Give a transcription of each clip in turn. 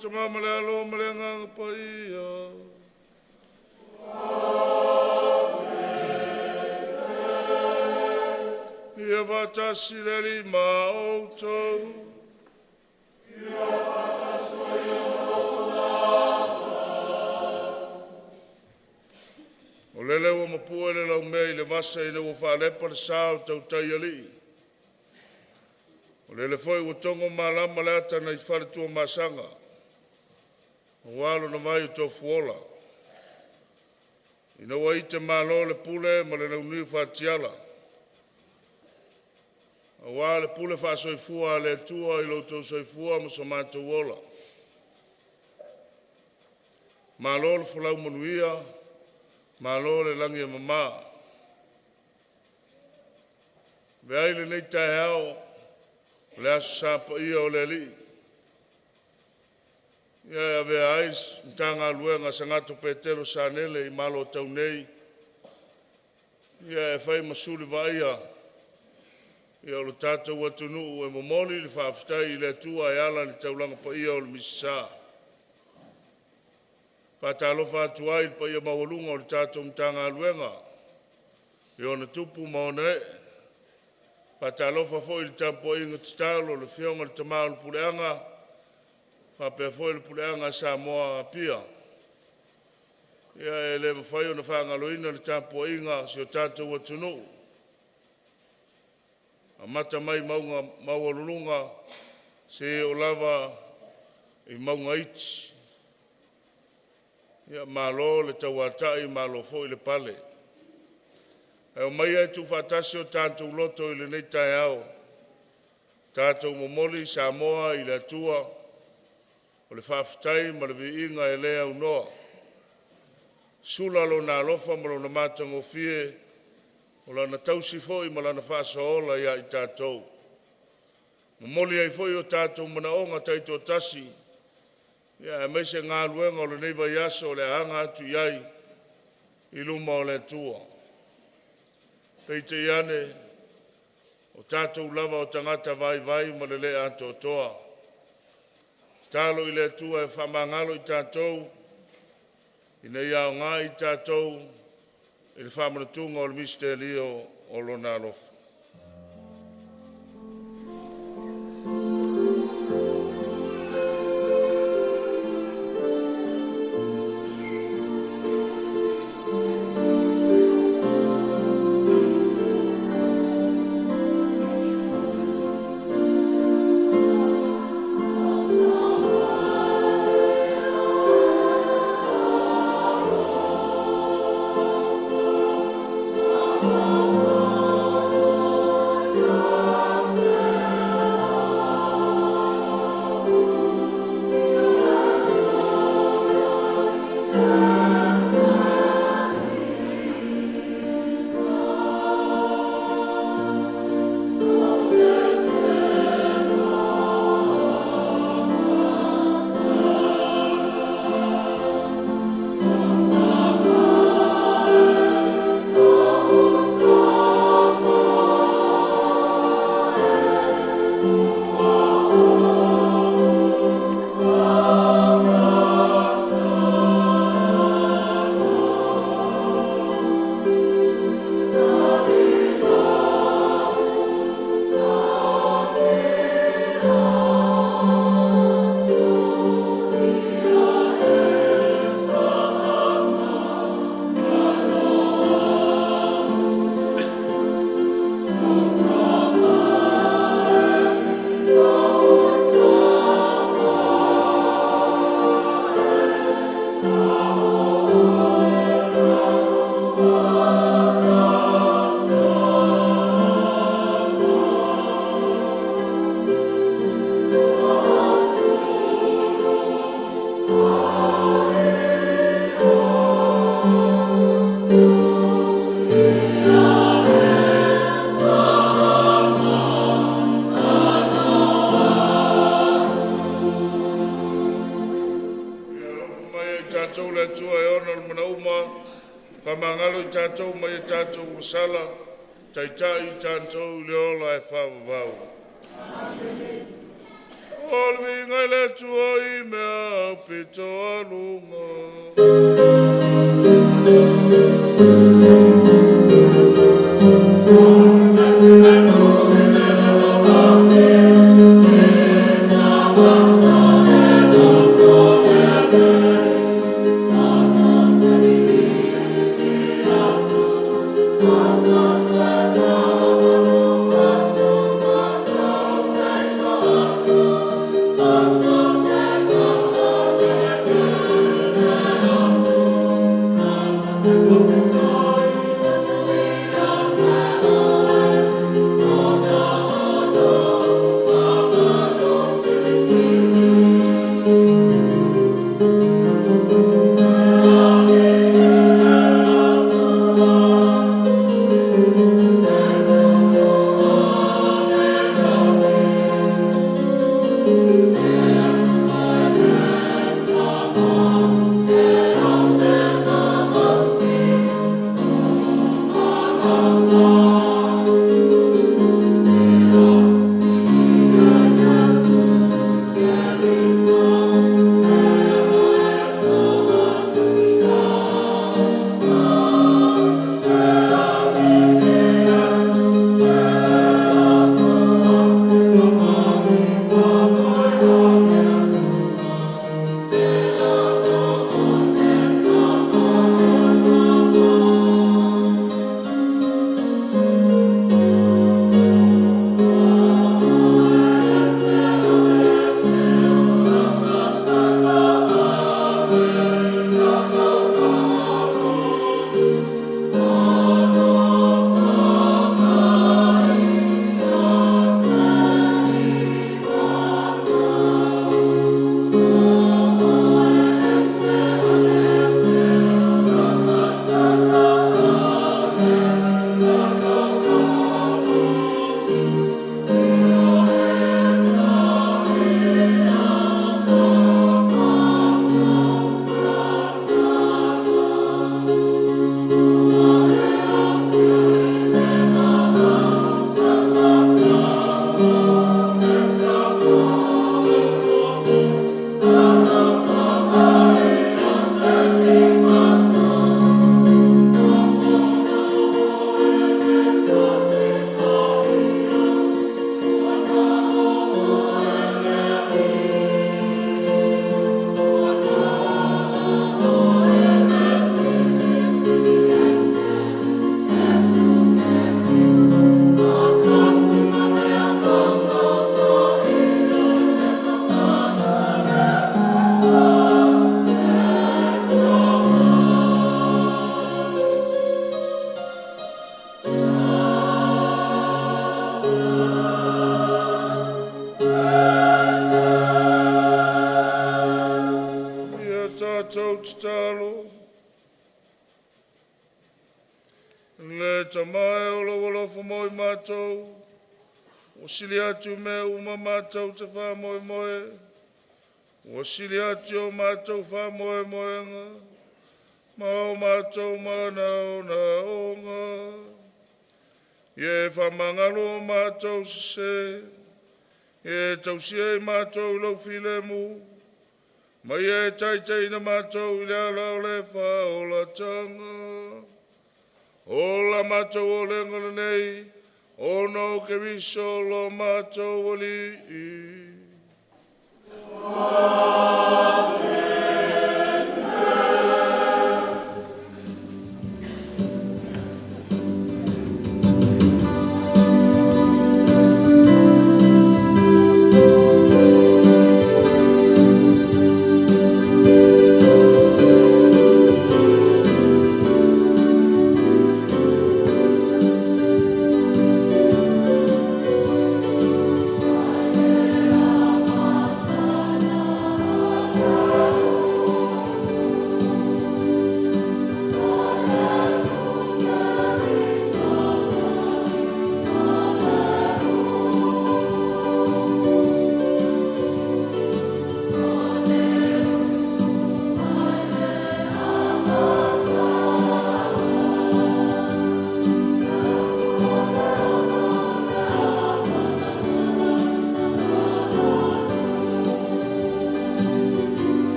Sama malalo malengang paia. Ia vatasi leli maoto. O lele ua mapua le lau mea I le masa I le ua whaalepa le sao tau tai ali. O lele foi ua tongo malama le ata na I whare tua masanga. O walo na mai o tofu ola. Ina ua ite malo le pule ma le naunui whaatiala. O wale le pule whaasoifua le tua I loto soifua ma so mātou ola. Malo le fulau manuia. Malo le langi mama. Veai le nei tae hao. Le aso sapa ia o le li. Ia veai Matagaluega Sagato Petelo Sanele I Malotau nei. Ia fai masuli vaia. Ia o le tātou atunu e momoli le whaafitai I le atua e ala ni Taulaga Paia o le MIsasa. Whatalofa atu ai pa ia mawalunga o le tātou Matagaluega. I ona tupu maona e. Whatalofa foi le tampo inga titalo le whionga le tamau le puleanga. Whapea foi le puleanga sa moa pia. Ia e le mawhai o na whangaloina le tampo inga si o tātou atunu. A mata mai maunga mawalunga se o lava I maunga iti. Ia malo le tauatai malo fo I le pale. E o mai ai tu whatasi o tātou loto I le nei tai au. Tātou momoli Samoa I le atua. O le whaafitai ma le viinga e lea unoa. Sula lo na alofa ma lo na mātango fie. O la na tausi foi ma la na whaasa ola ia I tātou. Momoli ai foi o tātou mana onga taito tasi. Ia e meise ngā luenga o le neiva iaso o le hanga atu iai I luma o le tua. Peite iane o tātou lava o tangata vai vai ma le lea ato toa. Talo I le tua e whamangalo I tātou. I nei au ngā I tātou. I le whamanatunga o le misterio o lona alofa. Pamangalo I tātou mai I tātou sala, Taitai I tātou leola e whawawau. Olvinga le tua I mea pito alunga. Talo le tamae o lo moi matou o sili atu me uma matou te wha moe moe o sili atu o matou wha moe moenga ma o matou mana o na onga ye wha mangalo matou se ye tausie matou lo file mu ma ye Taitai na matou i ala o le wha o la tanga. O la matou o le ngana nei, o no ke viso lo matou o li.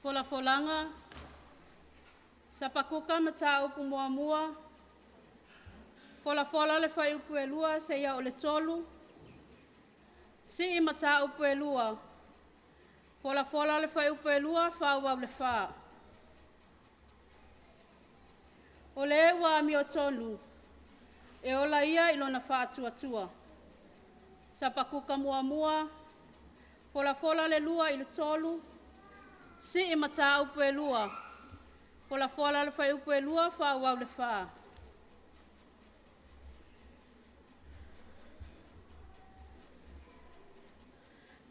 Fola-folanga, sa pakuka matau pumuamua, fola-fola le fai upu elua se ia o le tolu, si i matau upu elua, fola-fola le fai upu elua whau au le wha. O le ua mi o tonu, e ola ia ilona wha atua-tua. Sa pakuka mua-mua, fola-fola le lua i le tolu, si i mata upu e lua, fola-fola le fai upu e lua whau au le wha.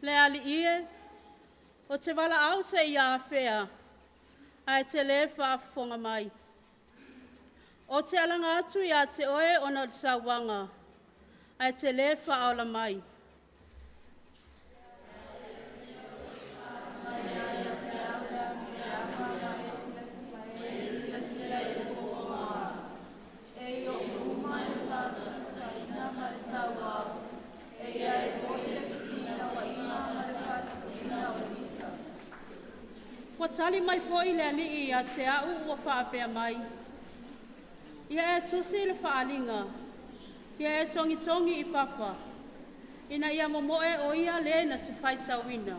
Le ali ie, o te wala au se ia whea, ai te le whaafonga mai. O te alanga atu ia te oe o na sawanga, ai te le whaola mai. Wa tali mai foi le ali ia te au ua whaapea mai. Ia e tusi le whaalinga. Ia e tongi I papa. Ina ia momoe o ia le na te whaitawina.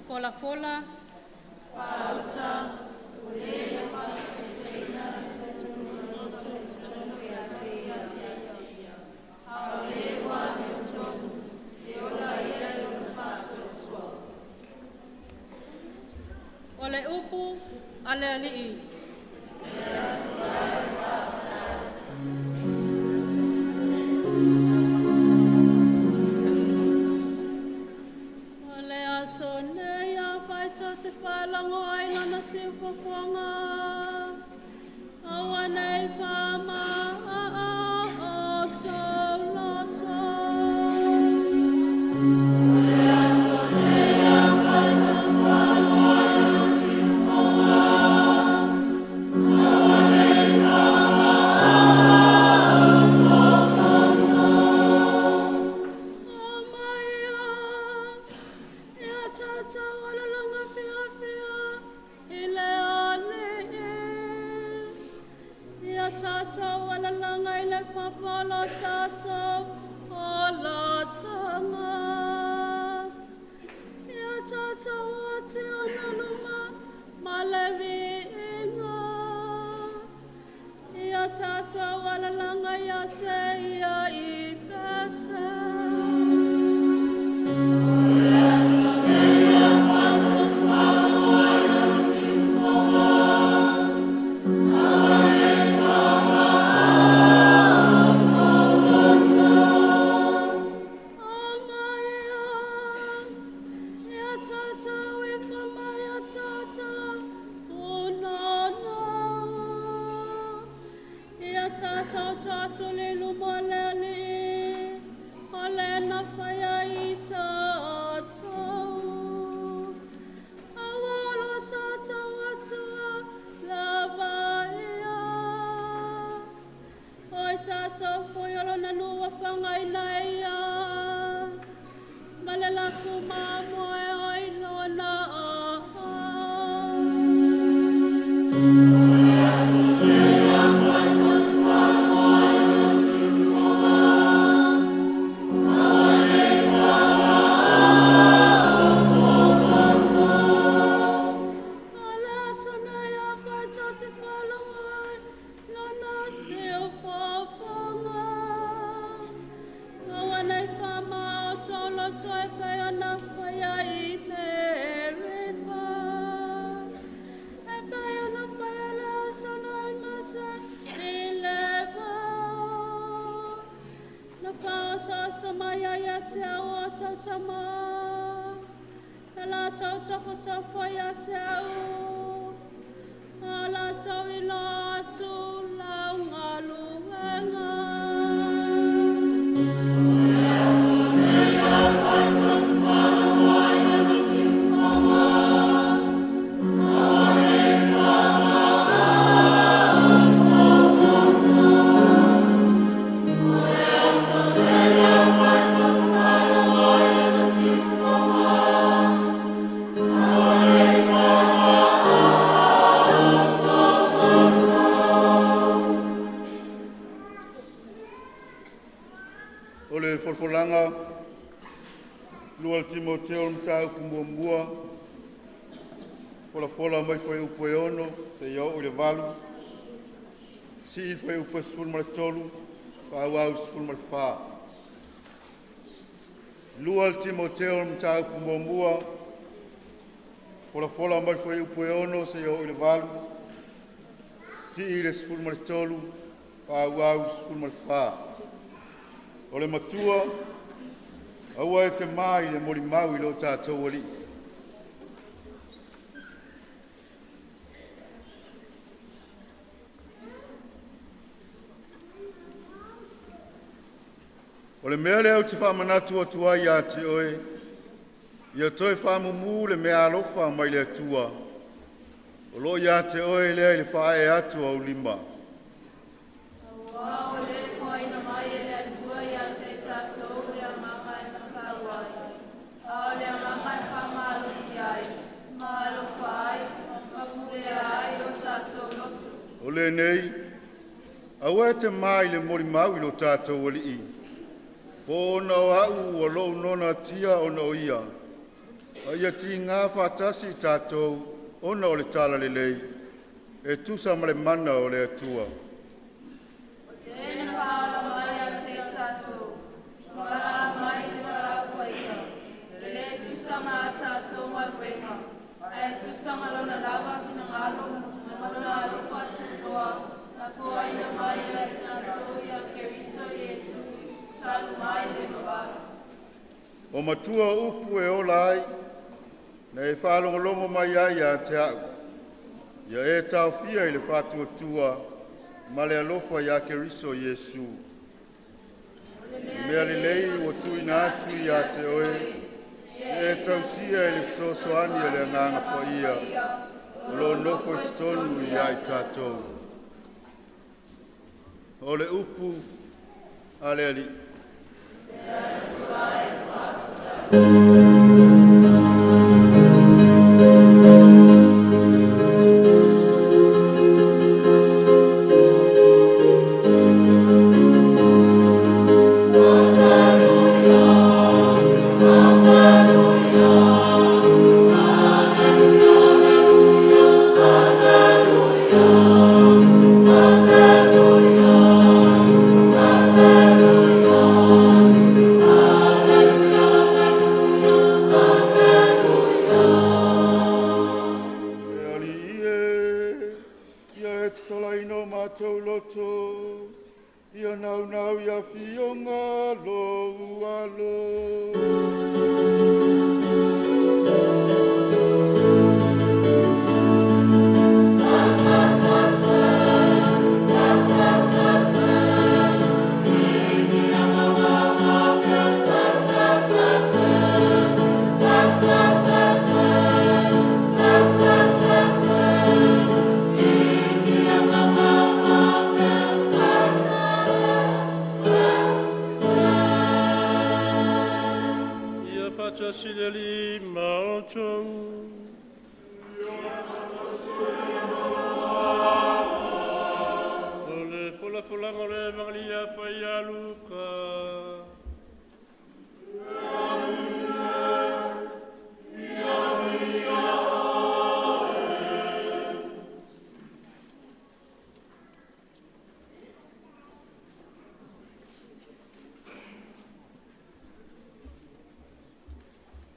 Fola-fola, pauta, ulele whakateina, tunu ia teia, haulewa me tonu, e ora ia I ona whātua. O le upu, a le alii. Te whalango ai lana se upapuanga Awa nei whama o tau loto Lea so nea whaita whalango ai lana se upapuanga Awa nei whama o tau loto O maia Ea tata wala langa Tātou ala langa I le whapalo tātou o la tanga. Ia tātou o te ona luma ma le viinga. Ia tātou ala langa ia te ia I pese. Yes. Lua Timoteo mtau kumuambua. Fola mai foi upo e ono, te iau o le valu. Si foi upo sifuru ma le tolu, au sifuru ma le wha. Lua Timoteo mtau kumuambua. Fola mai foi upo e ono, te iau o le valu. Si le sifuru ma le tolu, au sifuru ma le wha. O le matua, aua e te mai le mori mau I lo tātou ali. O le mea leo te whamanatu atua I a te oe, ia toi whamumu le mea alofa mai le atua. O lo I a te oe lea le whae atu au lima. O le nei, aua e te mai le mori mau I lo tātou ali I. Po ona o au o lo nona tia ona o ia. A ia ti ngā whātasi tātou ona o le tala le lei. E tusa ma le mana o le atua. Tēnā whaala mai a te tātou. Wala mai le parakuaika. Le tusa ma a tātou mai wenga. E tusa ma lona lawa kina ngalo. Ma lona alufa tukoa. Na fua ina mai le tātou ia keriso Yesu. O matua upu e ola ai, na e whaalongolongo mai ai a te au. Ia e tau fia I le whātua tua, ma le alofa ia keriso Yesu. Mea le lei o tuina atu I a te oe, e tau sia I le wsosoani e le nganga pa ia, o lo nofo I tonu I ai tātou. O le upu, ale ali.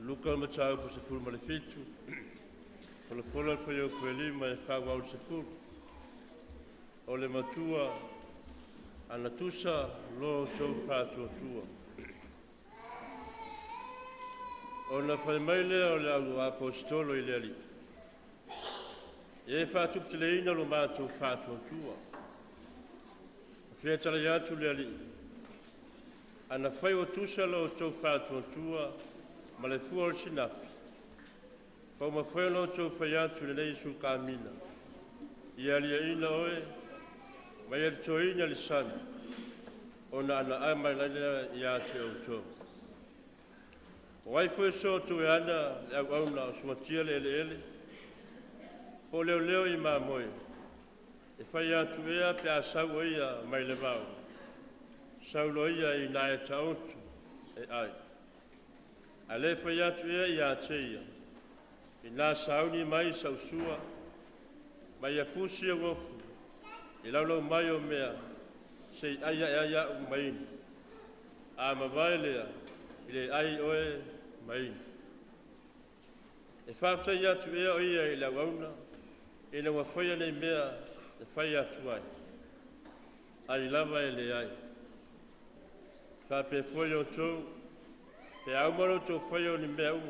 Luka matau po se fulu ma le fitu. Fola foi o lima e whawau se fulu. O le matua ana tusa lo tau whātua tua. O na whai maile o le au apostolo I le ali. E whātup te le ina lo mātou whātua tua. Whia tala iatu le ali. Ana whai o tusa lo tau whātua tua. Ma le fua o sinapi. Pau ma whaelo tau whai atu le leisu kāmina. Ia lia ina oe, ma ia to ina li sana. O na ana ama laila ia te au tau. Wai fwe so tu e ana le au au na o sumatia le ele. Po leo leo I mamoe. E whai atu ea pe a sau ia mai le vau. Sau lo ia I na e taotu e ai. A le whai atu ea i a teia. I nā sauni mai sa usua. Mai a pusi a wofu. I laulau mai o mea. Se ai u maini. A mawai lea. I le ai oe maini. E whaftai atu ea o ia i lau auna. E na wawhaia nei mea. E whai atu ai. Ai lava e le ai. Whape fwoi o tōu. Pe aumaro tō whai o ni mea u.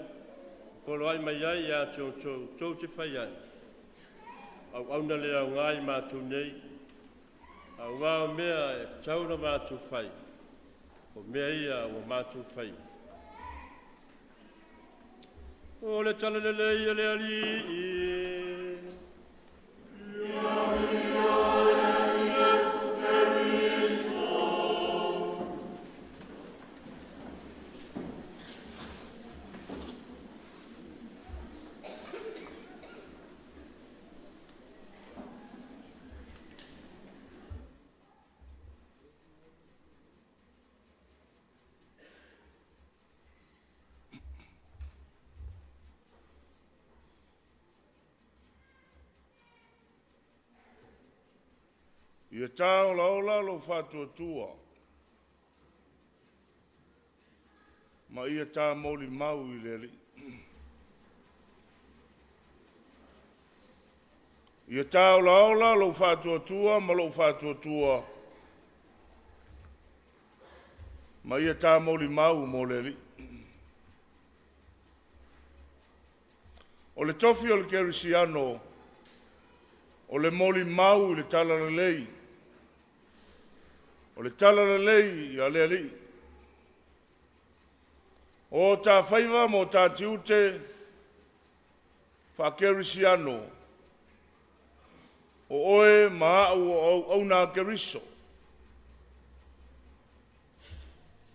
Polo ai mai ai a tō te whai ai. Au auna lea o ngai mātou nei. Au wao mea e tauna mātou whai. O mea ia o mātou whai. O le tala le ia le ali i. Ia tāo laola lo whātua tua. Ma ia tā moli mau i le li. Ia tāo laola lo whātua tua ma lo whātua tua. Ma ia tā moli mau mo le li. O le tofi o le kerisiano, o le moli mau i le tala le lei. O le tala le lei i a lea li. O tā whaiva mo tā tiute whakerisiano. O oe maa au nā keriso.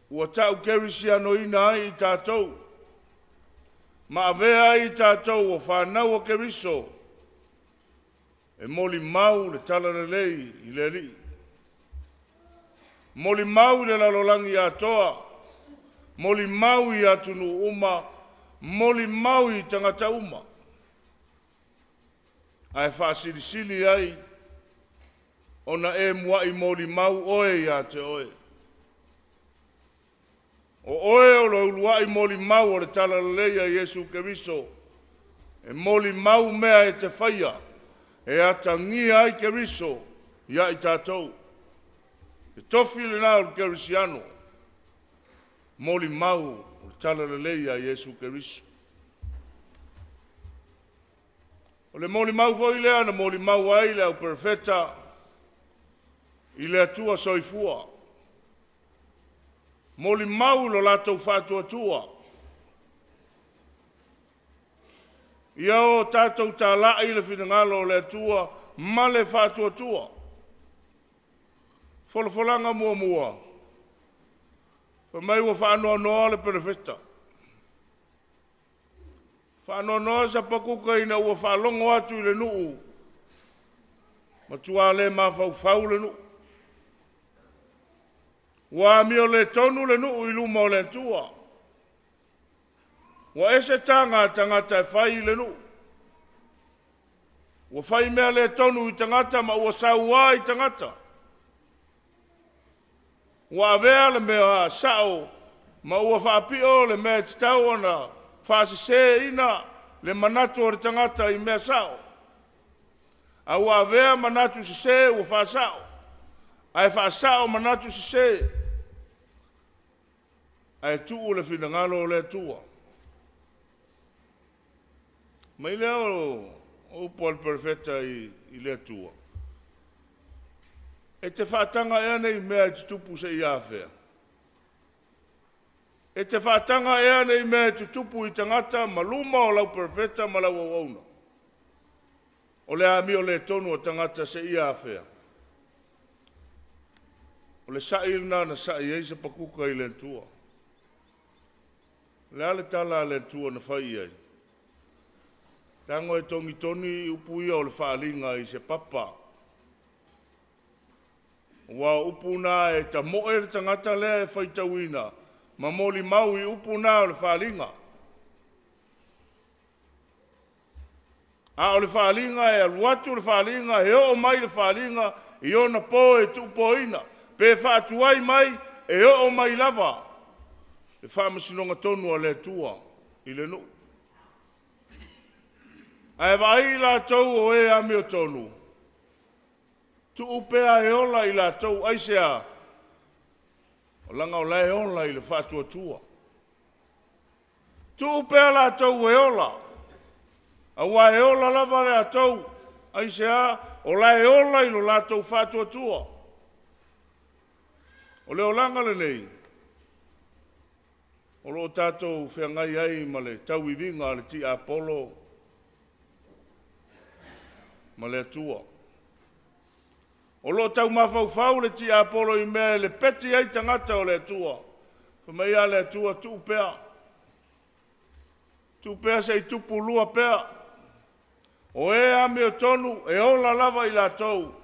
Ua tau kerisiano ina ai i tātou. Ma avea i tātou o whanau o keriso. E moli mau le tala le lei i le li. Moli mau le lalolangi a toa. Moli mau i atunu uma. Moli mau i tangata uma. Ai whaasilisili ai. Ona e mua i moli mau oe i a te oe. O oe o lo ulua i moli mau o le tala le lei a Yesu Keriso. E moli mau mea e te whaia. E atangia ai Keriso. Ia i tātou. E tofi le nā o kerisiano. Moli mau o tala le lei a Yesu Keriso. O le moli mau foi lea na moli mau ai le au perfeta. I le atua soifua. Moli mau lo latou whātua tua. Ia o tātou tā lai le whinangalo le atua ma le whātua tua. Folfolanga mua mua. Pa mai ua whaanoa noa le perfeta. Whaanoa noa sa pakuka ina ua whaalongo atu i le nuu. Ma tua le ma fau le nuu. Wa mio le tonu le nuu i luma o le tua. Wa ese tangata e whai le nuu. Wa whai mea le tonu i tangata ma ua saua i tangata. Wa avea le mea sao, ma ua whaapio le mea titau ana, whaasise ina le manatu o le tangata i mea sao. A ua avea manatu sise ua whaasao, ai whaasao manatu sise. Ai tuu le whinangalo le tua. Mai leo o pol perfeta i le tua. E te whaatanga ea nei mea i tutupu se i awhea. E te whaatanga ea nei mea i tutupu i tangata maluma o lau perfeta ma lau au auna. O le ami o le tonu o tangata se i awhea. O le sailna na sai eisa pakuka i le tua. Le ale tala le tua na whai ai. Tango e tongi toni upu ia o le whaalinga i se papa. Wa upuna e ta moe le tangata lea e whaitawina. ma moli mau I upu nā o le whaalinga. A o le whaalinga e aluatu le whaalinga, e o mai le whaalinga, I ona po e tupoina, pe whaatuai mai, e o mai lava. Le whaamasinonga tonu a le tua, I le no. Ai vai la tau o e ame o tonu. Tu upea e ola I la tau, ai sea, o langa o lai ola I le whaatua tua. Tu upea la tau e ola, a wa e ola lava le a tau, ai sea, o lai ola I lo la tau whaatua tua. O leo langa le nei, o lo tātou whiangai ai ma le tau I vinga le ti Apollo, ma le atua. O lo tau mawhau le ti Apollo I mea le peti ai tangata o le atua. Whamai a le atua tu pea. Tu pea se I tupu lua pea. O e ame o tonu e ola lava I la tau.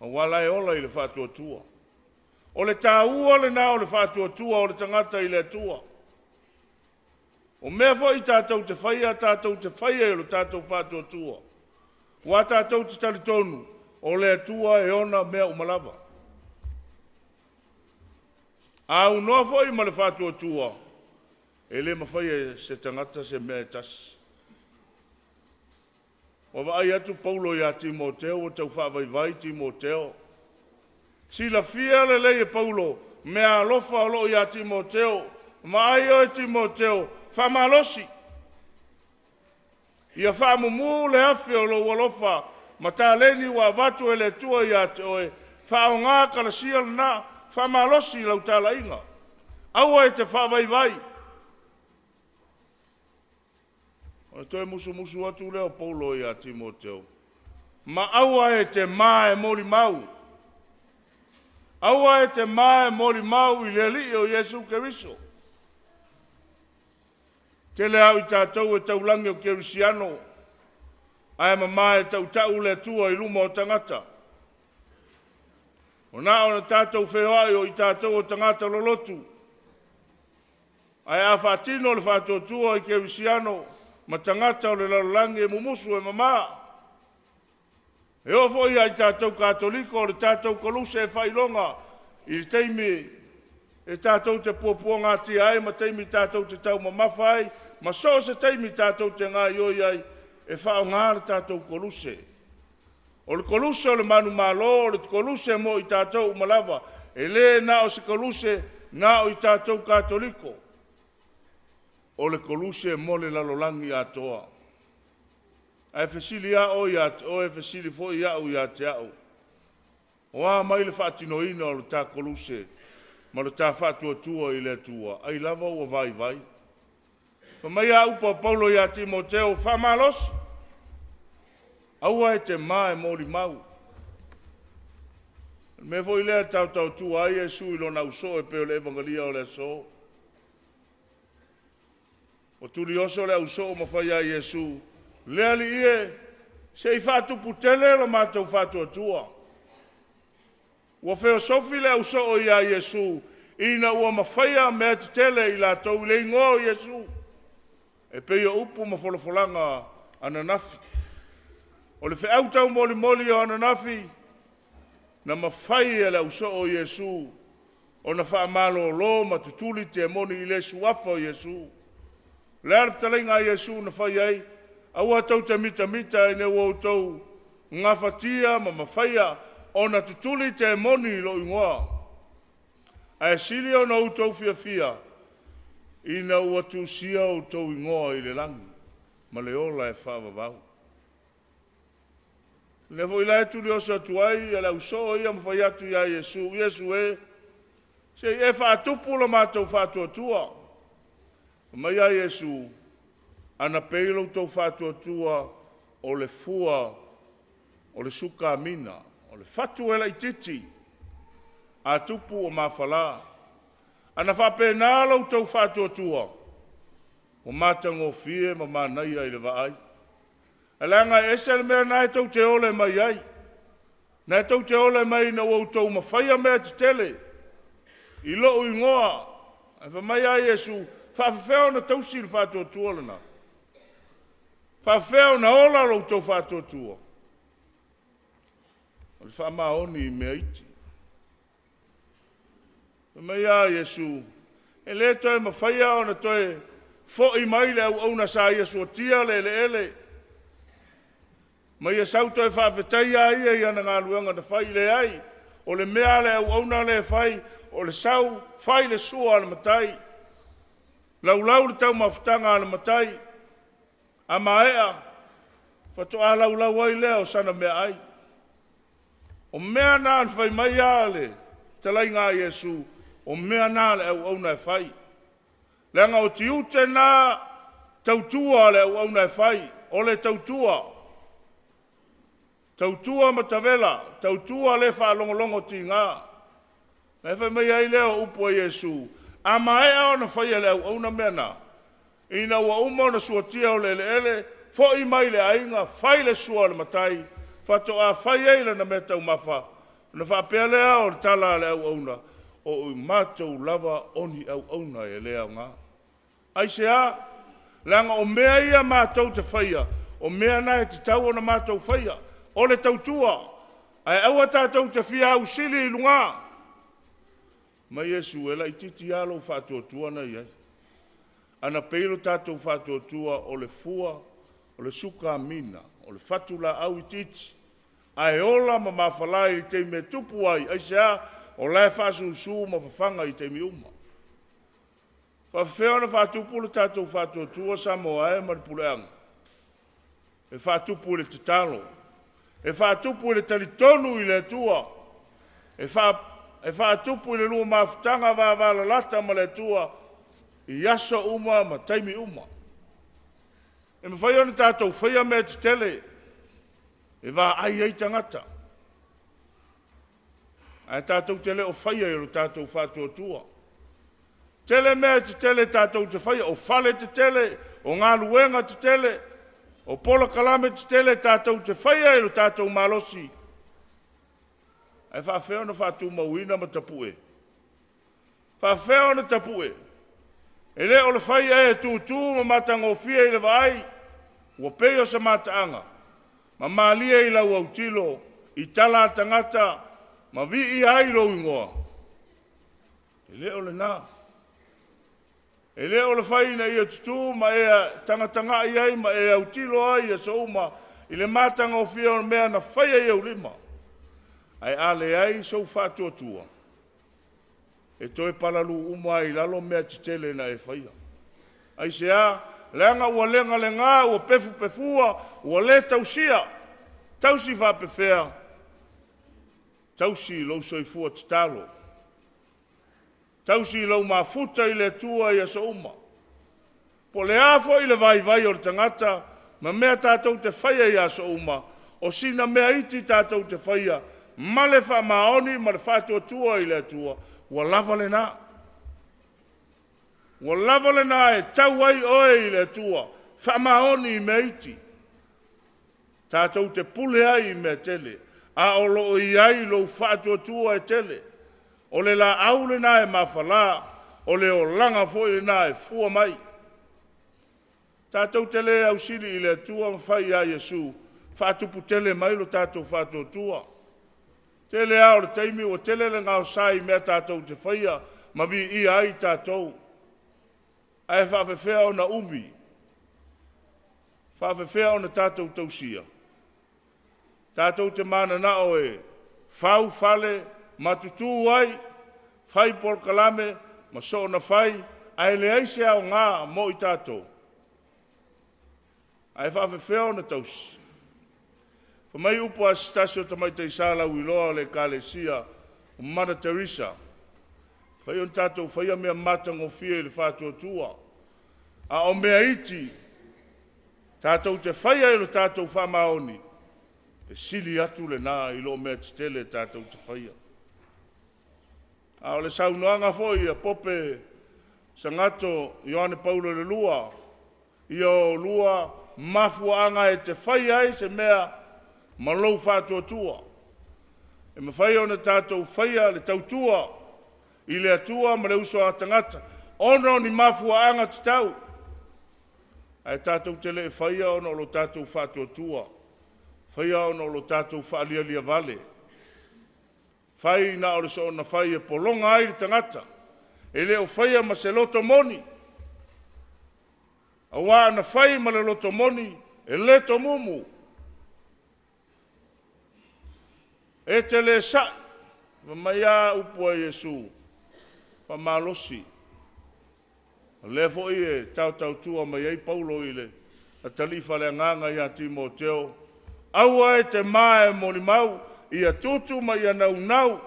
O wala e ola I le whatua tua. O le tāua le nā o le whatua tua o le tangata I le atua. O mea fo I tātou te whaia I lo tātou whatua tua. Wa tātou te tali tonu, o le atua e ona mea umalava. A unoa foi ma le whatua tua, e le mawhai se tangata se mea tas. O vai atu Paulo I a Timoteo, o tau whawai Timoteo. Si la fia le lei e Paulo, mea alofa alo I a Timoteo, ma ai o e Timoteo, whamalosi. Ia whaamumu le afi o lo walofa, ma tā leni wa watu e le tua I a te oe, whao ngā kalasia na, whamalosi lau tāla inga. Aua e te whawai. O toi musu atu leo Paulo I a Timoteo. Ma aua e te maa e mori mau. Aua e te maa e mori mau I le li o Jesu Keriso. Te le au I tātou e taulangi o Kerisiano, ai mama e tau le tua I luma o tangata. O nā o na tātou wheoai o I tātou o tangata lolotu. Ai a whātino le whātua tua I Kerisiano, ma tangata o le lalolangi e mumusu e mama. E ofo I ai tātou katoliko o le tātou koluse e whailonga, I teimi e tātou te puapua ngā tia ai, ma teimi tātou te tau mamawhai, ma so se teimi tātou te ngā ioi ai, e whao ngāra tātou koluse. O le koluse o le manu malo, o le koluse mo I tātou umalawa, e le na o se koluse ngā o I tātou katoliko. O le koluse mo le lalolangi atoa. Ai fesili a o I o e fesili fo I au I te au. O a mai le whaatinoina o le tā koluse, ma le tā whaatua tua I le tua, ai lava o vai. Pa mai a upa Paulo I a Timoteo, whamalos, aua e te maa e mori mau. Me foi lea tau tua ai e sui lona uso e peo le evangelia o le so. O turi oso le uso ma fai a Iesu, lea li ie, se I fatu putele lo mātou fatu tua. Ua feo sofi le uso o I a Iesu, ina ua mawhaia mea te tele I la tau le ingo Iesu. E peo upu ma folofolanga ananafi. O le wheau tau moli o ananafi, na mawhai e le uso o Iesu, o na whaamalo lo ma tutuli te moni I le suafa o Iesu. Le arftalenga Iesu na whai ai, aua tau te mita I ne wau tau ngafatia ma mawhaia o na tutuli te moni lo ingoa. Ai sili o na utau fia, ina ua tusia o tau ingoa I le langi, ma le ola e whaavavau. Le vo ila tu dio so tuai ala uso ia mo fai atu ia Yesu e se e fa tupu lo matou fa tua. Ma ia Yesu ana peilo to fa tua o le fua o le suka mina o le fatu ela ititi a tupu o mafala ana fa penalo to fa tua o matango fie ma manai ai le vai. Alanga esel mea nai tau te ole mai ai. Nai tau te ole mai na wau tau mawhaia mea te tele. I loo ingoa. Ai whamai a Iesu, whawhawhau na tausi le whātua lana. Whawhau na ola lo tau whātua. O le whamaoni I mea iti. Whamai a Iesu, e le toi mawhaia o na toi fo I mai le au na sa Iesu o tia le ele. Ma ia sau toi whawhetai a ia na ngā luenga na whai le ai. O le mea le au na le whai, o le sau whai le sua le matai. Lau le tau mawhitanga le matai. A maea, whato a lau ai lea o sana mea ai. O mea nā le whai mai a le, talai ngā Iesu, o mea nā le au na whai. Leanga o tiute nā tautua le au na whai, o le tautua. Tautua matavela, tautua le whaalongolongo ti ngā. Nei whai mai ai leo upo a Iesu. A maea o na whai le au na mena. Ina ua uma na suatia o le ele, fo I mai le ainga, whai le sua le matai, whato a whai eile na meta umafa. Na whapea lea o le tala le au na. O mātou lava oni au na e lea ngā. Ai se a, langa o mea ia mātou te whaia, o mea nai te tau o na mātou whaia. O le tautua, ai aua tātou te whia au sili I lunga. Ma Iesu, e lai titi alo whātua na iai. Ana peilo tātou whātua o le fua, o le suka mina, o le whatula au I titi. Ai ola ma mawhalai I te me tupu ai, ai sea, o lai whāsusu ma whawhanga I te mi uma. Whawhewha na whātupu le tātou whātua sa moa e maripuleanga. E whātupu le te talo. E whātupu le talitonu I le tua. E whātupu le lua mawhitanga wāwala lata ma le tua. I aso uma ma taimi uma. E mawhai ona tātou whaia mea te tele. E wā ai tangata. Ai tātou tele o whaia I ro tātou whātua. Tele mea te tele tātou te whaia. O whale te tele. O ngā luenga te tele. O pola kalame te tele tātou te whaia I ro tātou malosi. Ai whawheo na whātua mauina ma tapue. Whawheo na tapue. E le o le whaia e tūtū ma matangofia I le vai. Ua peo sa mataanga. Ma malia I lau au tilo. I tala tangata. Ma vi I ai lo ingoa. E le o le nā. E le o le whaina I tutu ma e tangatanga I ai ma e au tilo ai e so uma I le matanga o fia o mea na whaia I au lima. Ai ale ai so whātua tua. E toi palalu uma I lalo mea titele na e whaia. Ai se a, leanga ua lenga le ngā, ua pefu pefua, ua le tausia. Tausi whapefea. Tausi lo soifua titalo. Tausi lau mafuta I le tua I asa uma. Po le afo I le vai o le tangata, ma mea tātou te whaia I asa uma, o sina mea iti tātou te whaia, ma le wha maoni, ma le whātua tua I le tua, ua lava le nā. Ua lava le nā e tau ai oe I le tua, wha maoni I mea iti. Tātou te pule ai I mea tele, a o lo I ai lo whātua tua e tele. O le la au le nā e mawhala, o le o langa foi le nā e fua mai. Tātou tele au siri I le tua mwhai a Iesu, whātupu tele mai lo tātou whātua tua. Tele au le teimi o tele le ngāo sai mea tātou te whaia, ma vi I ai tātou. Ai whawhewhea o na umi. Whawhewhea o na tātou tausia. Tātou te mana na o e, whau whale, matutu ai, whai por kalame, ma so na whai, ai le aise au ngā mo I tātou. Ai whawhewhea o na tausi. Whamai upo a stasio tamai te isala uiloa le kālesia, o Mara Teresa. Whai on tātou whaia mea matang o fie le whātua tua. A o mea iti, tātou te whaia I lo tātou whamaoni. E sili atu le nā I lo mea titele tātou te whaia. A o le saunoanga foi a pope Sagato Ioane Paulo le lua. I o lua mafuanga e te whaia ai se mea malou whātua tua. E ma whaia o na tātou whaia le tautua. I le atua ma le uso a tangata. Ono ni mafuaanga te tau. Ai tātou te le whaia ono lo tātou whātua tua. Whaia ono lo tātou whaalia lia vale. Whai na ore so na whaia polonga ai tangata. E leo whaia ma se loto moni. A wā na whai ma le loto moni e leto mumu. E te le sa. Mai a upua Yesu. Pa malosi. Le fo i tau tua mai ai Paulo ile a talifa le nganga ia Timoteo aua e te mae moli mau ia tutu mai ia nau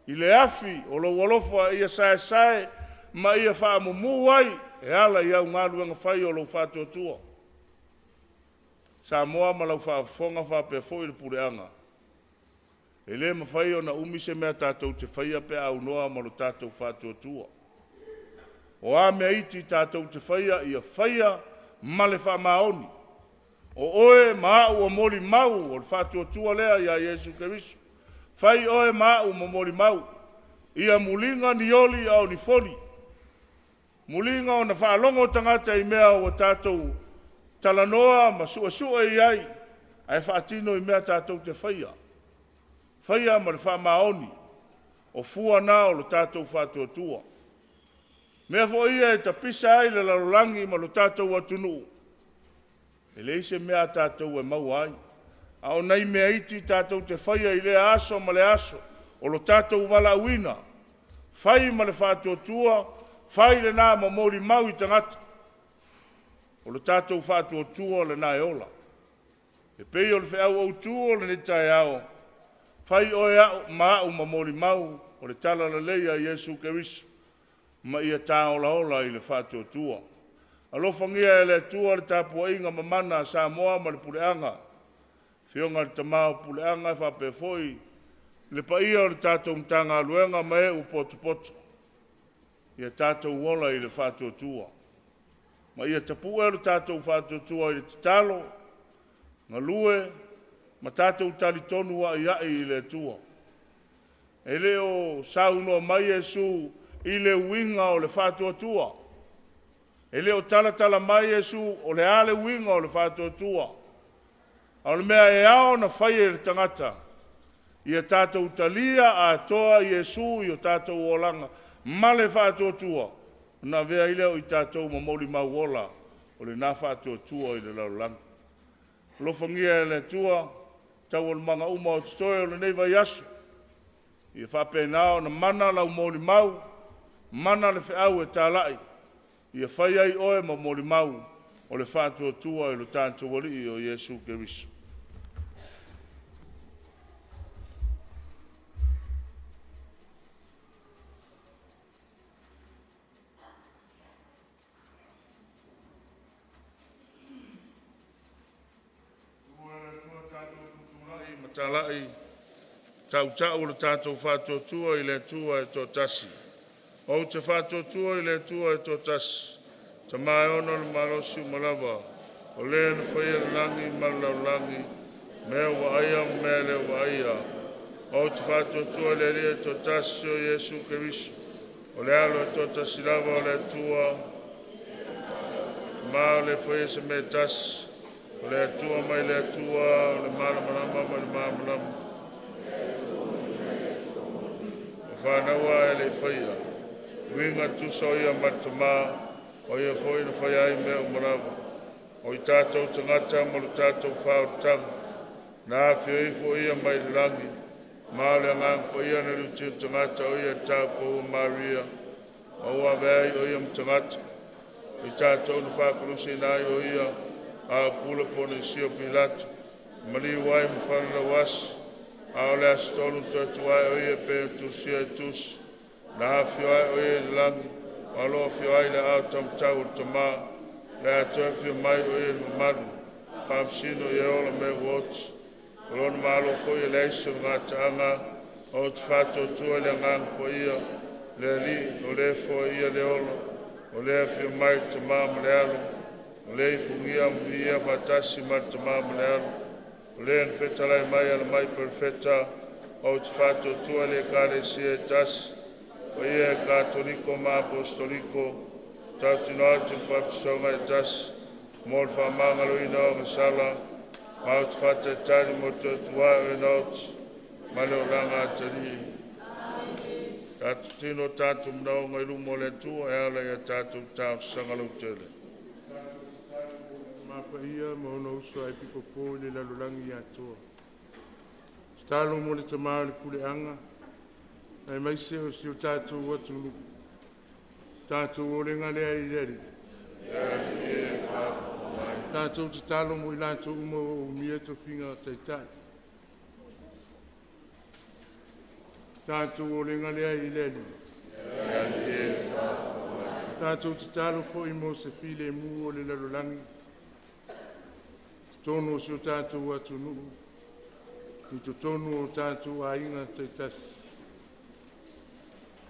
i le afi o lo wolofa ia sae ma ia wha mumu ai e ala ia ungaluenga whai o lo whātua tua sa moa ma lau whaafonga whape fo i le pureanga e le ma whai o na umise mea tātou te whaia pe au noa ma lo tātou whātua tua. O a mea iti tātou te whaia ia whaia male wha maoni. O oe maa ua mori mau o le whātua tua lea ia Yesu Keriso. Whai oe maa ua mori mau. Ia mulinga ni oli au ni foli. Mulinga o na whaalongo tangata i mea o tātou talanoa ma sua i ai. Ai whaatino i mea tātou te whaia. Whaia ma le wha maoni. O fua nā o le tātou whātua tua. Mea fo ia e tapisa ai le larolangi ma lo tātou atunu. E le ise mea tātou e mau ai. A o nei mea iti tātou te whaia i le aso ma le aso. O lo tātou wala uina. Whai ma le whātua tua. Whai le nā ma mori mau i tangata. O lo tātou whātua tua le nā e ola. E pei o le whiau au tua le netai ao. Whai oe au ma au ma mori mau. O le tala le leia Yesu Keriso. Ma ia tāola ola i le whātua tua. Alofa ngia e le tua le tāpua inga mamana sa moa ma le pureanga. Whionga le tamao pureanga e whape foi. Le paia o le tātou mtanga luenga ma e upotu poto. Ia tātou ola i le whātua tua. Ma ia tapua e le tātou whātua tua i le titalo. Nga lue. Ma tātou tali tonu wa ia i le tua. E leo sauno mai Yesu i le winga o le whātua tua. E leo tala mai Yesu o le ale winga o le whātua tua. A le mea e ao na whai e le tangata. Ia tātou talia a toa Yesu i o tātou olanga. Ma le whātua tua. Na vea i leo i tātou mamori mau ola. O le nā whātua tua i le laulanga. Lofangia e le tua. Tau o le manga uma o tstoe o le neiva yasu. Ia whape nao na mana lau mori mau. Mana le whiau e tālai. Ia whai ai oe ma mori mau. O le whātua tua i lo tātou wali o Yesu Keriso. Tālai. Tau le tātou whātua tua i le tua e tō tasi. O te whātua tua i le tua e tō tasi. Ta mai ono le malosi malawa. O le na whaia langi malau langi. Mea wa aia mea le wa aia. O te whātua tua i le rea tō tasi o Yesu Keriso. O le alo e tō tasi lava o le tua. Ma le whaia se me tasi. O le tua mai le tua. O le malamalama mai le malamalama. O whānaua e le whaia. Winga tu soia matama o ia foi no fai ai me o marava o i tātou tangata mo le tātou whaotanga na whio i fo ia mai langi ma le ngang po ia na lutiu tangata o ia tāpou Maria o a vei o ia mtangata i tātou no whakarusi nai o ia a pula pone sio Pilato mali wai mwhana wasi a o le astonu tuatuai o ia pe tusia e tusi na hawhio ai o e langi, o aloa whio ai le au tamtau o tamā, le atoe whio mai o e mamadu, pāmsino i ola me wots, o lona malo fo i le isi o ngā taanga, o te whātua tua le ngang po ia, le li, o le fo ia le ola, o le whio mai tamā ma le alo, o le i fungia mwi ia whatasi ma tamā ma le alo, o le an whetalai mai ala mai perfeta, o te whātua tua le kāre si e tasi, o ia katoliko ma apostoliko, tatino atu papisonga e tas, mo le whamangaloina o ngasala, ma o te whatatari mo te atua e nauti, ma le oranga atari. Tatu tino tatu mnao ngai lumo le tua e ala ia tatu tau sangalau tele. Mapa ia mo no uso ai pipo po le lalulangi atua. Stalo mo le tamā le pule anga, ai mai se o si o tātou watu nuku. Tātou o lenga lea I leri. Tātou te talo mo I lātou uma o mia to whinga o Taitai. Tātou o lenga lea I leri. Tātou te talo fo I mo se file mu o le lalulangi. Tono o si o tātou watu nuku. I to tonu o tātou a inga Taitas.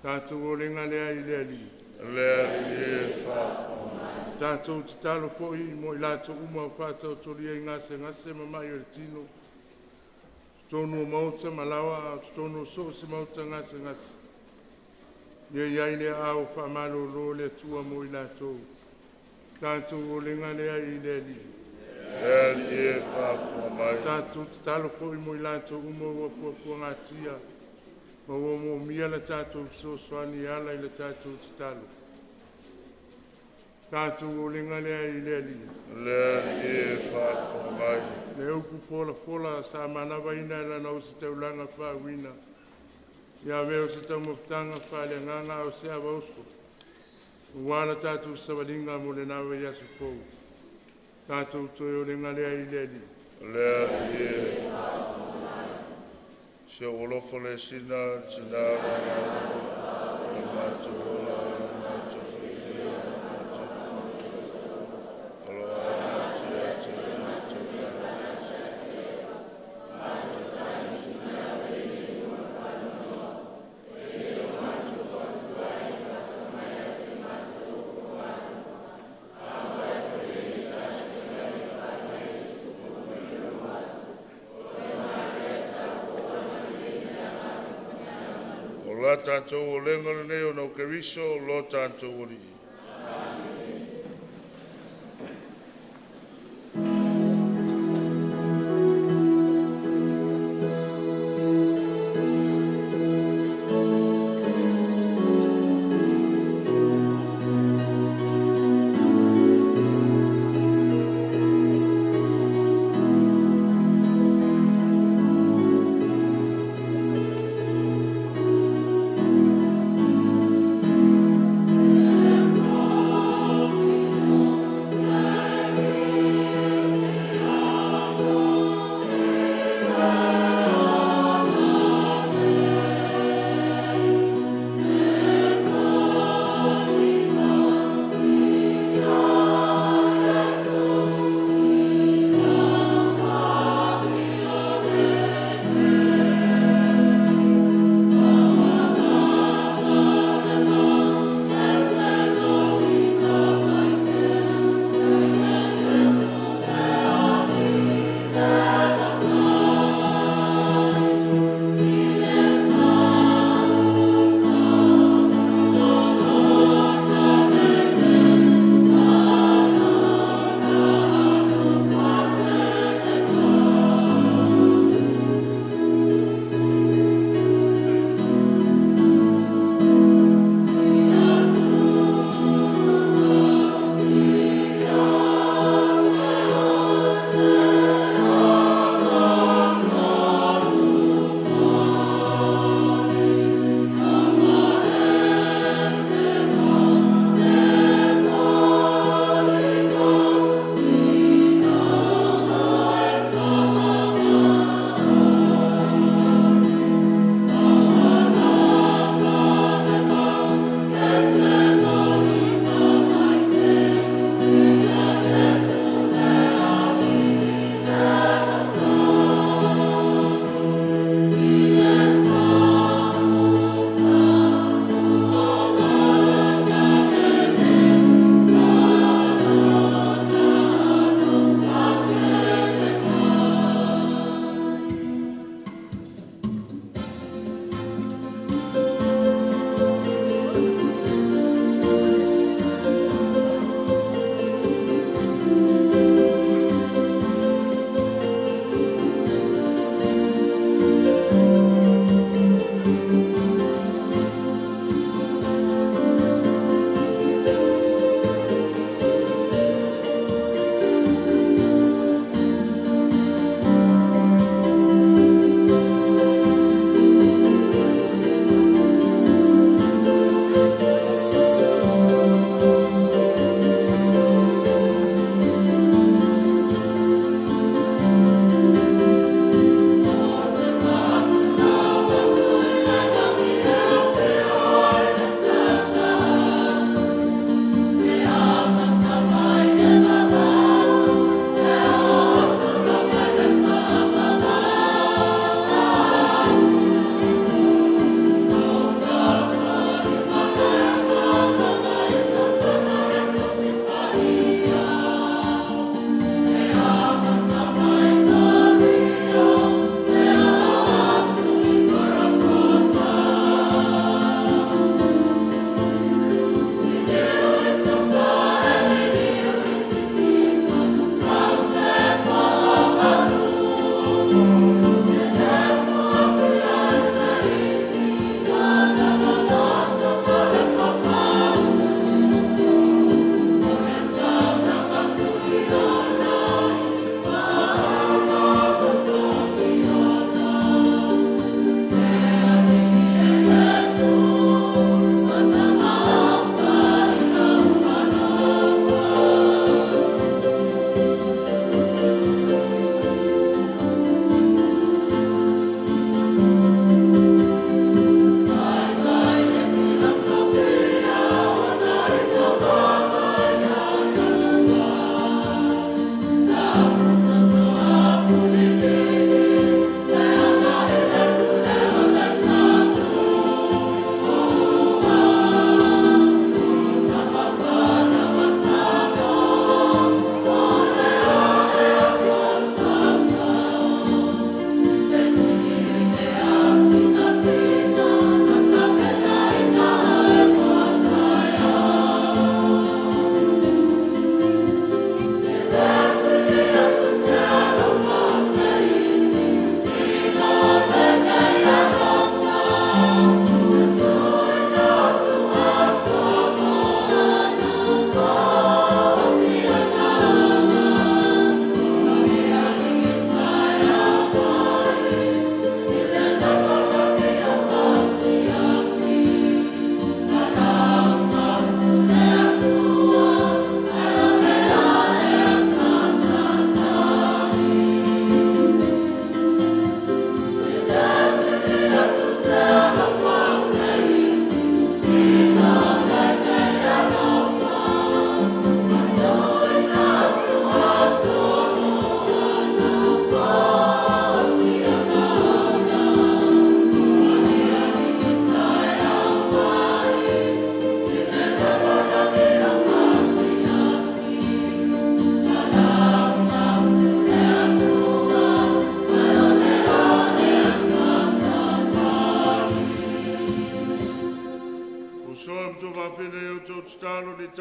Tātou o lenga lea I leri. Tātou te talo fo I mo I lātou uma o whātau toria I ngase mamai o le tino. Tonu o mauta malawa, tonu o so se mauta ngase. Ia iai lea au whamalo lo le tua mo I lātou. Tātou o lenga lea I leri. Tātou te talo fo I mo I lātou uma o apua ngatia. Ma o mo mia la tātou so soani ala I le tātou te talo. Tātou o lenga lea I leri. Le upu fola sa manawa ina la na o se taulanga whawina. Ia veo se tau moptanga whale nganga o se awa oso. Wala tātou sawalinga mo le nawa I asu kou. Tātou toi o lenga lea I leri. Se olofo le sina, tina o mātou la tātou o lenga nei o nau keriso lo tātou o ri.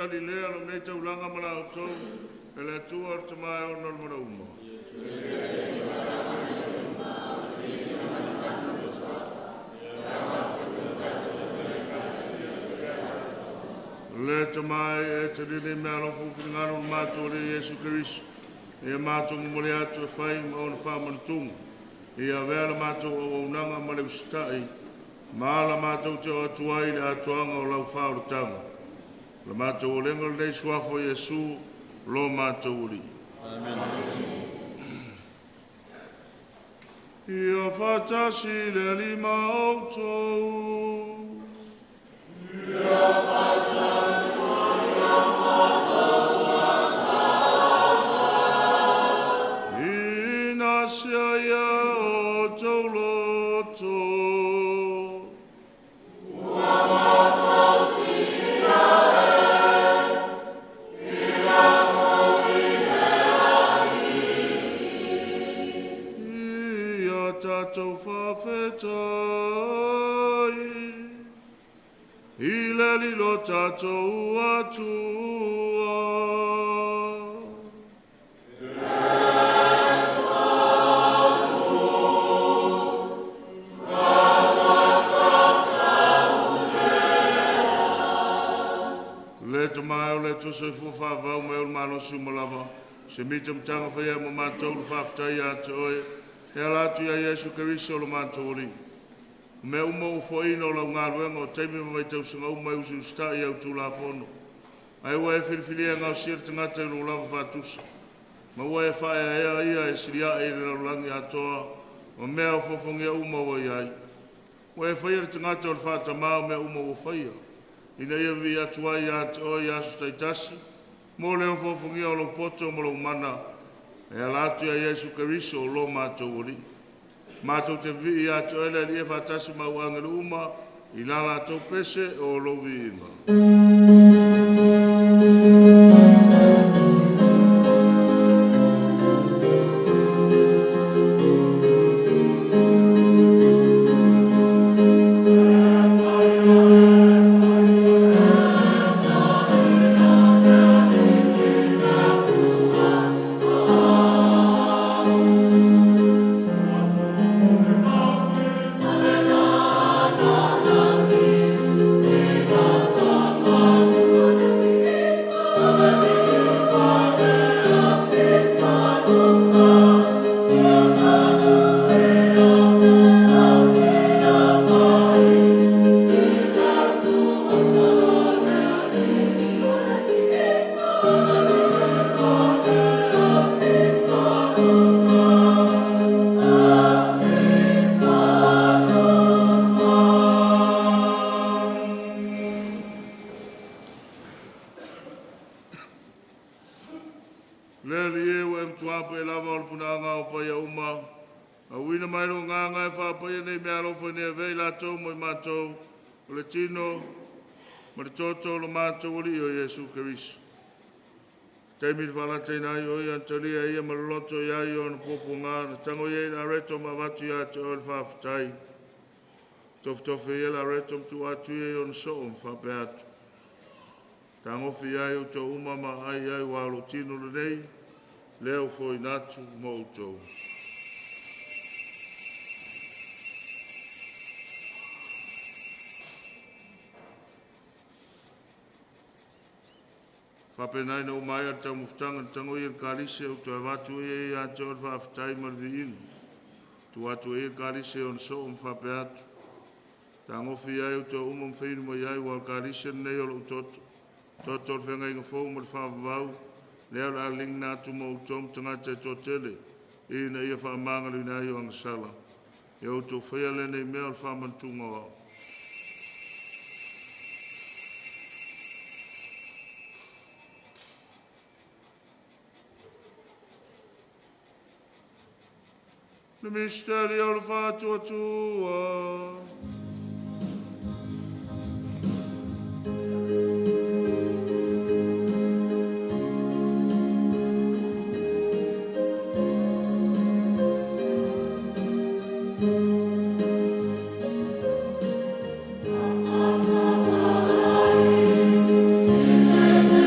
talilea lo nei taulanga Malotau e le atua o te mai o nal marauma. Le te mai e te rine mea lo fukingaro mātou le Yesu Kirisu. Ia mātou mumole atu e whai o na whamantungu. Ia vera mātou o unanga ma le ustai. Maala mātou te o atuai le atuanga o lau whaurutanga. Le mātou o lengo le suafo Yesu lo mātou uri. Amen. Ia whatasi le lima autou. Ia whatasi lo tatou atua. Le te mai o le tuso I fuwhawau me o malosu malava. Se mita mtanga whaia mo mātou whaftai atu oe. E alatu ia Yesu Kiriso lo mātou ri. Me uma o foino la ngaruenga o teimi mai tau singa uma I usu stai au tu la fono. Ai ua e whiriwhiria ngau sir tangata I lo lava whatusa. Ma ua e whae ea ia e siria e le langi atoa. Ma mea o fofongia uma o iai. Ua e whaia tangata o whata mao mea uma o whaia. Ina ia vi atuai atu o i asu taitasi. Mo leo fofongia o lo poto mo lo mana. E alatu ia Yesu Kiriso o lo mātou ori. Mātou te vi atu ele li e whatasi mau angaru uma I lala tau pese o lo vi inga. Toto lo mātou ori o Yesu Kiriso. Teimi whalate nai o ia antolia ia maloloto ia i o na popo ngā na tango ia na reto ma watu ia te o le whawhatai. Tof ia la reto mtu atu ia o na so o mwhape atu. Tangofi ia i o to uma ma ai ai walo tino le nei, leo foi natu mo utou. Whapenai na umai ar tau muftanga tango i karise o tu watu e a tau whaftai marviinu. Tu watu e karise on so whape atu. Tangofi ai o tau umam whinu mo iai wal karise nei o utoto. Toto whenga inga fōu mo whawau. Leo la ling na tu mo utom tangata e totele. I na ia whamangalu na i o angasala. E o tau whaiale nei mea o whamantunga o. Le misteri o le whātua tua. Amen.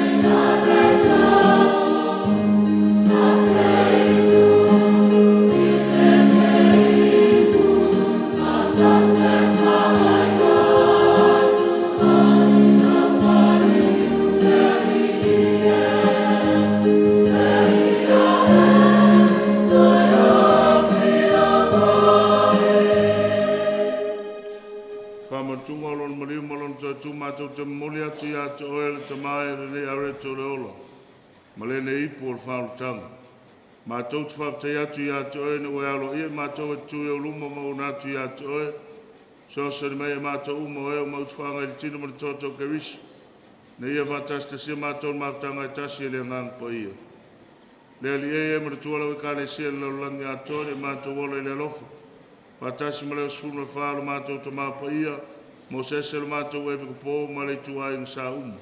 mātou te moli atu ia te oe le tamai le ne areto le ola. Ma le ne ipo le whaurutanga. Mātou te whaptai atu ia te oe ne oe alo ia mātou e tui o luma mauna atu ia te oe. So sa ni mai e mātou uma oe o mautu whanga i tino ma le tōtou kerisu. Ne ia whatas te sia mātou le mātanga i tasi e le ngang pa ia. Le ali e ma le tuala we kāne sia le laulangi a tōne mātou ola i le alofa. Whatasi ma leo sfunu le whaalo mātou ta māpa ia. Mo sese le mātou e piko pō ma le tua i ngā umu.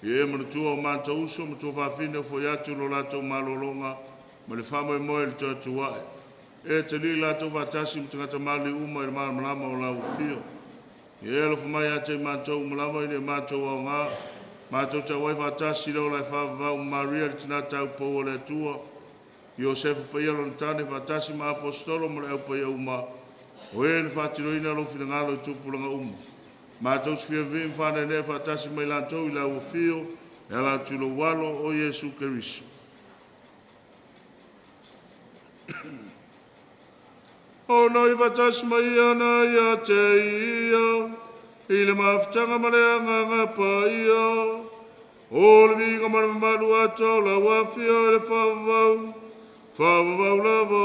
I e ma le tua o mātou uso ma tua whawhine o fwoi atu lo lātou mālolonga ma le whamo e moe le tua tuae. E te li lātou whatasi ma tangata mali uma i le malama o lau fio. I e lo whamai ate mātou malama i le mātou au ngā. Mātou ta wai whatasi leo lai whawavau Maria le tina tau pō o le tua. Iosefu paialo na tane whatasi ma apostolo ma le au paia uma. O e le whatiroina lo whina ngalo i tupulanga uma. Mātou sfia vim whane ne whatasi mai lantou i lau fio. E ala tulo walo o Yesu Keriso. O no i whatasi mai ana ia te ia. I le mawhitanga mareanga ngā paia. O le vinga maru ato la wafia le whawavau. Whawavau lava.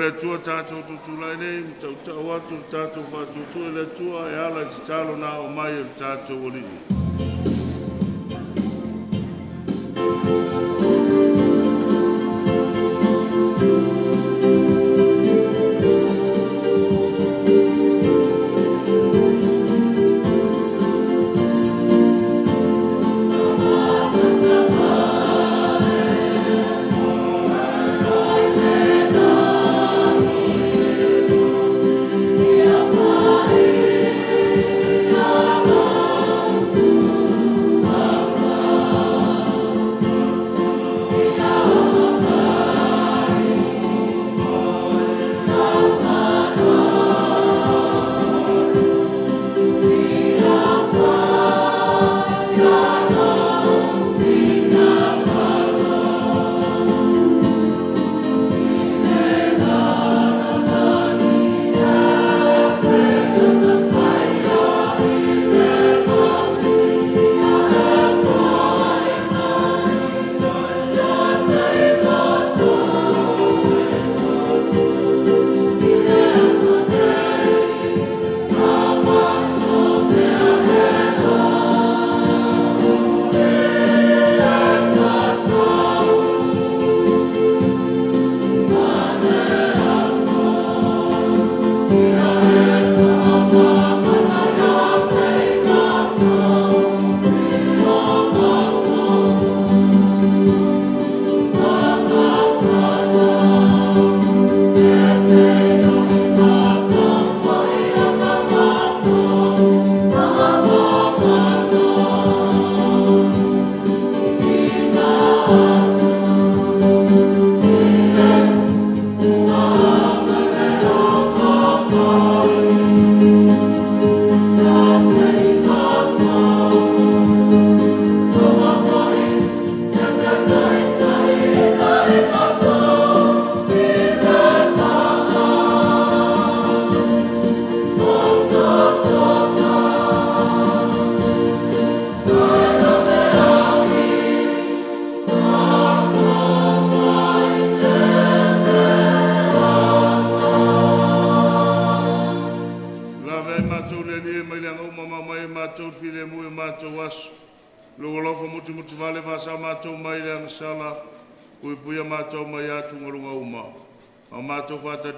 Le tua tātou tutulai nei, tau atu tātou whatutu le tua e ala ki talo nā o mai e tātou olini.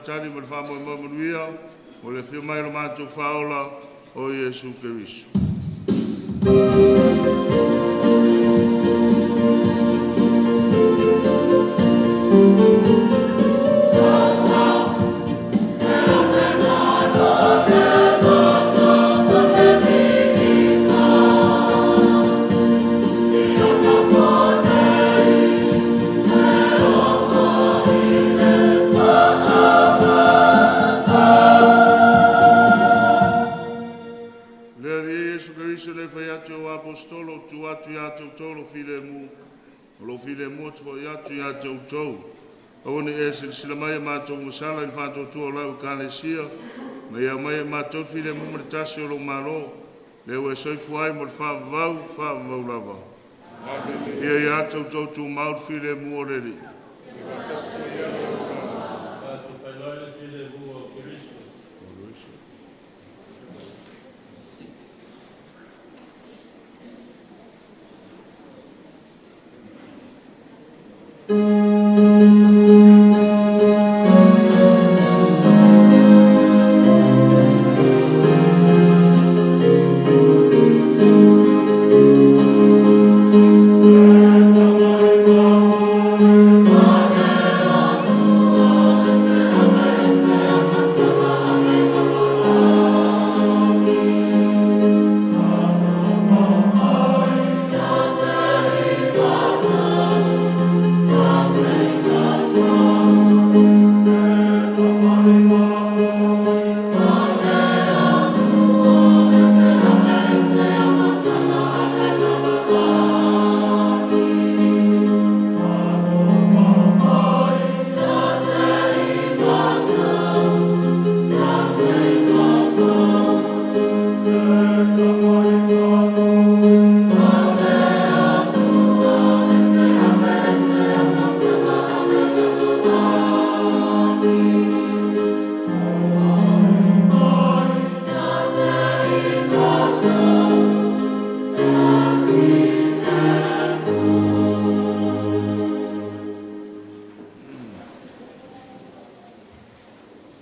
Tani ma whamo i mamunuia, o le whio mai lo mātou whaola o Yesu Keriso. tu atu ia tautou lo file mu. Lo file mu tu ia tu ia tautou. Aone e sila mai mātou masala i whātou tua lau kālesia. Ma ia mai mātou file mu maritasi o lo malo. Leo e soifu ai mo le whāvau lava. Ia ia tautou tu maut file mu o reri.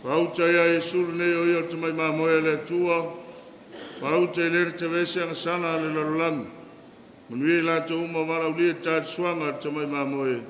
Pauta ia e suru nei o ia te mai mamoe le tua. Pauta i lere te vese ang sana le larulangi. Manui la te uma wala ulia tāti suanga te mai mamoe.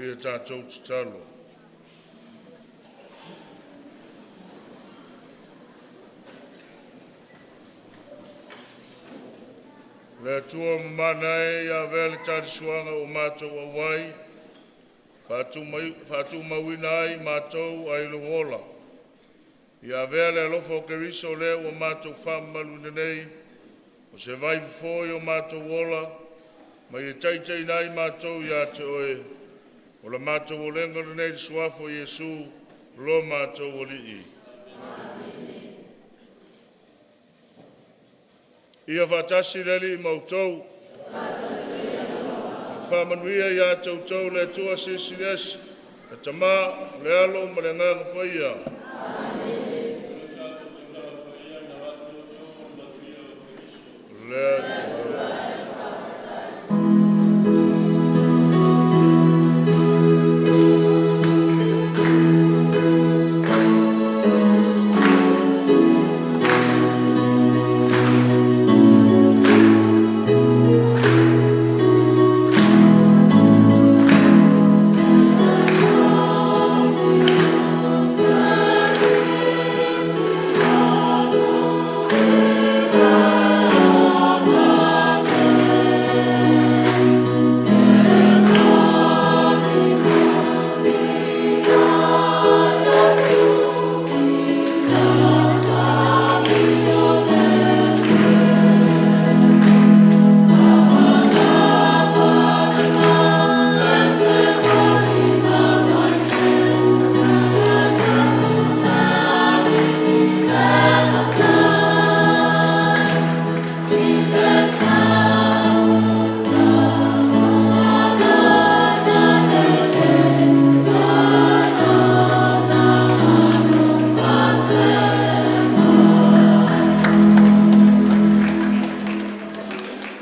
ia tātou te talo. Le atua mamana e ia vele tari suanga o mātou awai, whātu mawina ai mātou ai luola. Ia vele alofo o keriso leo o mātou whamalu nenei, o se vai foi o mātou ola, mai e taitai nai mātou ia te oe, o la mātou o lenga nenei suafo Iesu, lo mātou o lii. Ia whatasi leli i mautou, whamanuia ia tautou le tua sisi lesi, e tamā le alo ma le nganga paia.